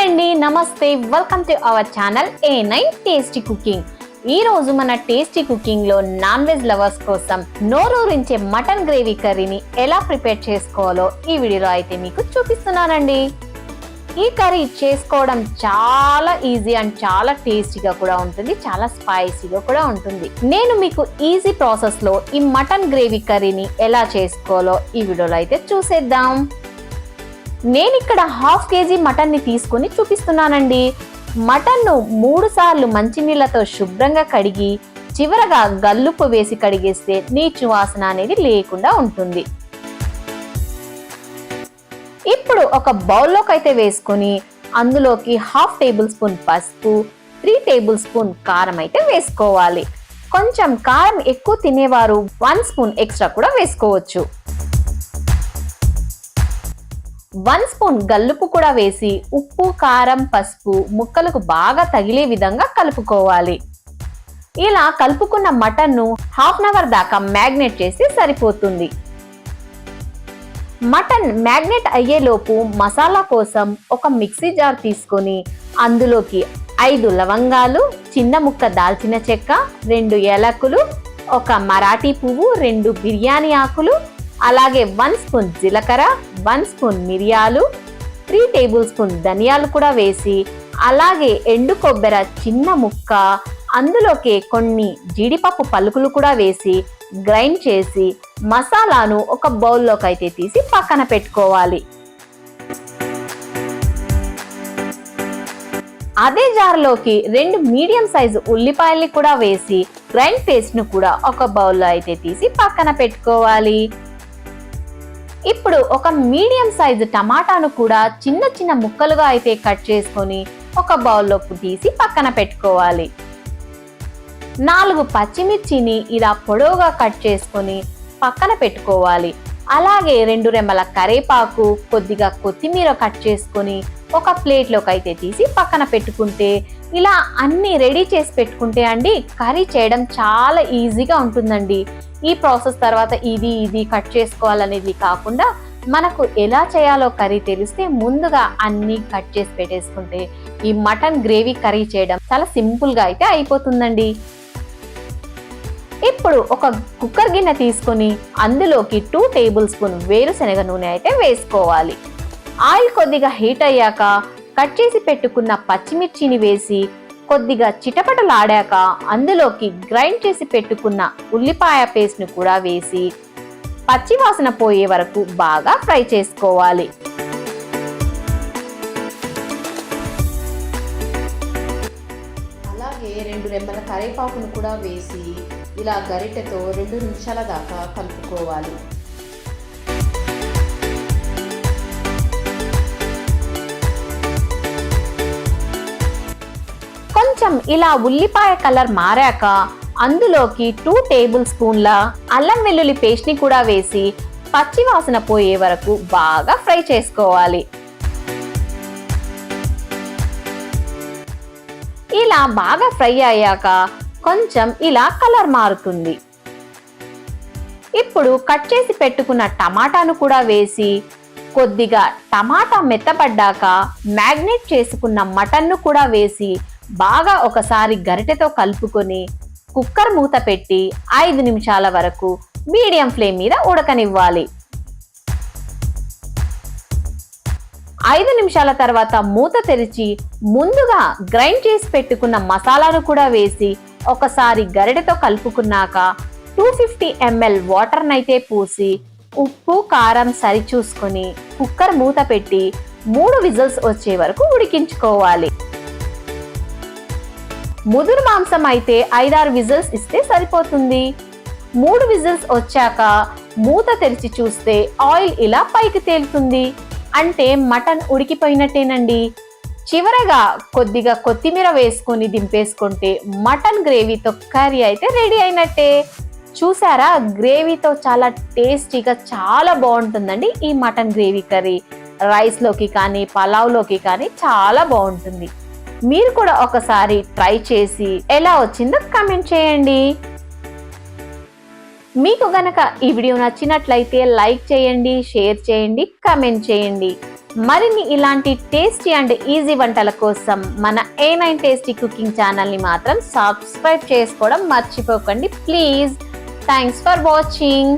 అండి, నమస్తే. Welcome to our channel A9 tasty cooking. ఈ రోజు మన టేస్టీ కుకింగ్ లో నాన్ వెజ్ లవర్స్ కోసం నోరూరించే మటన్ గ్రేవీ కర్రీని ఎలా ప్రిపేర్ చేసుకోవాలో ఈ వీడియోలో అయితే మీకు చూపిస్తున్నానండి. ఈ కర్రీ చేసుకోవడం చాలా ఈజీ అండ్ చాలా టేస్టీగా కూడా ఉంటుంది, చాలా స్పైసీగా కూడా ఉంటుంది. నేను మీకు ఈజీ ప్రాసెస్ లో ఈ మటన్ గ్రేవీ కర్రీని ఎలా చేసుకోవాలో ఈ వీడియోలో అయితే చూసేద్దాం. నేను ఇక్కడ 1/2 kg మటన్ ని తీసుకొని చూపిస్తున్నానండి. మటన్ ను 3 సార్లు మంచినీళ్లతో శుభ్రంగా కడిగి చివరగా గల్లుప్పు వేసి కడిగేస్తే నీచు వాసన అనేది లేకుండా ఉంటుంది. ఇప్పుడు ఒక బౌల్లోకి అయితే వేసుకొని అందులోకి 1/2 టేబుల్ స్పూన్ పసుపు, 3 టేబుల్ స్పూన్ కారం అయితే వేసుకోవాలి. కొంచెం కారం ఎక్కువ తినేవారు 1 స్పూన్ ఎక్స్ట్రా కూడా వేసుకోవచ్చు. 1 స్పూన్ గల్లుపు కూడా వేసి ఉప్పు, కారం, పసుపు ముక్కలకు బాగా తగిలే విధంగా కలుపుకోవాలి. ఇలా కలుపుకున్న మటన్ ను 1/2 అవర్ దాకా మ్యాగ్నేట్ చేసి సరిపోతుంది. మటన్ మ్యాగ్నేట్ అయ్యేలోపు మసాలా కోసం ఒక మిక్సీ జార్ తీసుకొని అందులోకి 5 లవంగాలు, చిన్న ముక్క దాల్చిన చెక్క, 2 ఏలకులు, ఒక మరాఠీ పువ్వు, 2 బిర్యానీ ఆకులు, అలాగే 1 స్పూన్ జీలకర్ర, 1 స్పూన్ మిరియాలు, 3 టేబుల్ స్పూన్ ధనియాలు కూడా వేసి, అలాగే ఎండు కొబ్బరి చిన్న ముక్క, అందులోకి కొన్ని జీడిపప్పు పలుకులు కూడా వేసి గ్రైండ్ చేసి మసాలాను ఒక బౌల్లోకి అయితే తీసి పక్కన పెట్టుకోవాలి. అదే జార్లోకి 2 మీడియం సైజు ఉల్లిపాయల్ని కూడా వేసి గ్రైండ్ పేస్ట్ ను కూడా ఒక బౌల్లో అయితే తీసి పక్కన పెట్టుకోవాలి. ఇప్పుడు ఒక మీడియం సైజు టమాటాను కూడా చిన్న చిన్న ముక్కలుగా అయితే కట్ చేసుకొని ఒక బౌల్లోకి తీసి పక్కన పెట్టుకోవాలి. 4 పచ్చిమిర్చిని ఇలా పొడవుగా కట్ చేసుకొని పక్కన పెట్టుకోవాలి. అలాగే 2 రెమ్మల కరివేపాకు, కొద్దిగా కొత్తిమీర కట్ చేసుకొని ఒక ప్లేట్లోకి అయితే తీసి పక్కన పెట్టుకుంటే, ఇలా అన్ని రెడీ చేసి పెట్టుకుంటే అండి కర్రీ చేయడం చాలా ఈజీగా ఉంటుందండి. ఈ ప్రాసెస్ తర్వాత ఇది కట్ చేసుకోవాలనేది కాకుండా మనకు ఎలా చేయాలో కర్రీ తెలిస్తే ముందుగా అన్ని కట్ చేసి పెట్టేసుకుంటే ఈ మటన్ గ్రేవీ కర్రీ చేయడం చాలా సింపుల్ గా అయితే అయిపోతుందండి. ఇప్పుడు ఒక కుక్కర్ గిన్నె తీసుకొని అందులోకి 2 టేబుల్ స్పూన్ వేరుశనగ నూనె అయితే వేసుకోవాలి. ఆయిల్ కొద్దిగా హీట్ అయ్యాక కట్ చేసి పెట్టుకున్న పచ్చిమిర్చిని వేసి కొద్దిగా చిటపటలాడాక అందులోకి గ్రైండ్ చేసి పెట్టుకున్న ఉల్లిపాయ పేస్ట్ ను కూడా వేసి పచ్చివాసన పోయే వరకు బాగా ఫ్రై చేసుకోవాలి. అలాగే 2 రెమ్మల కరివేపాకును కూడా వేసి ఇలా గరిటెతో 2 నిమిషాల దాకా కలుపుకోవాలి. కొంచెం ఇలా ఉల్లిపాయ కలర్ మారాక అందులోకి 2 టేబుల్ స్పూన్ల అల్లం వెల్లుల్లి పేస్ట్ ని కూడా వేసి పచ్చి వాసన పోయే వరకు బాగా ఫ్రై చేసుకోవాలి. ఇలా బాగా ఫ్రై అయ్యాక కొంచెం ఇలా కలర్ మారుతుంది. ఇప్పుడు కట్ చేసి పెట్టుకున్న టమాటాను కూడా వేసి కొద్దిగా టమాటా మెత్తపడ్డాక మ్యాగ్నేట్ చేసుకున్న మటన్ ను కూడా వేసి బాగా ఒకసారి గరిటెతో కలుపుకొని కుక్కర్ మూత పెట్టి 5 నిమిషాల వరకు మీడియం ఫ్లేమ్ మీద ఉడకనివ్వాలి. 5 నిమిషాల తర్వాత మూత తెరిచి ముందుగా గ్రైండ్ చేసి పెట్టుకున్న మసాలాను కూడా వేసి ఒకసారి గరిటెతో కలుపుకున్నాక 250 ml వాటర్ నైతే పూసి ఉప్పు, కారం సరి చూసుకొని కుక్కర్ మూత పెట్టి 3 విజిల్స్ వచ్చే వరకు ఉడికించుకోవాలి. ముదురు మాంసం అయితే 5-6 విజిల్స్ ఇస్తే సరిపోతుంది. 3 విజిల్స్ వచ్చాక మూత తెరిచి చూస్తే ఆయిల్ ఇలా పైకి తేలుతుంది, అంటే మటన్ ఉడికిపోయినట్టేనండి. చివరగా కొద్దిగా కొత్తిమీర వేసుకొని దింపేసుకుంటే మటన్ గ్రేవీతో కర్రీ అయితే రెడీ అయినట్టే. చూసారా, గ్రేవీతో చాలా టేస్టీగా చాలా బాగుంటుందండి ఈ మటన్ గ్రేవీ కర్రీ. రైస్ లోకి కానీ పలావ్ లోకి కానీ చాలా బాగుంటుంది. మీరు కూడా ఒకసారి ట్రై చేసి ఎలా వచ్చిందో కామెంట్ చేయండి. మీకు గనక ఈ వీడియో నచ్చినట్లయితే లైక్ చేయండి, షేర్ చేయండి, కామెంట్ చేయండి. మరిన్ని ఇలాంటి టేస్టీ అండ్ ఈజీ వంటల కోసం మన A9 టేస్టీ కుకింగ్ ఛానల్ని మాత్రం సబ్స్క్రైబ్ చేసుకోవడం మర్చిపోకండి ప్లీజ్. Thanks for watching.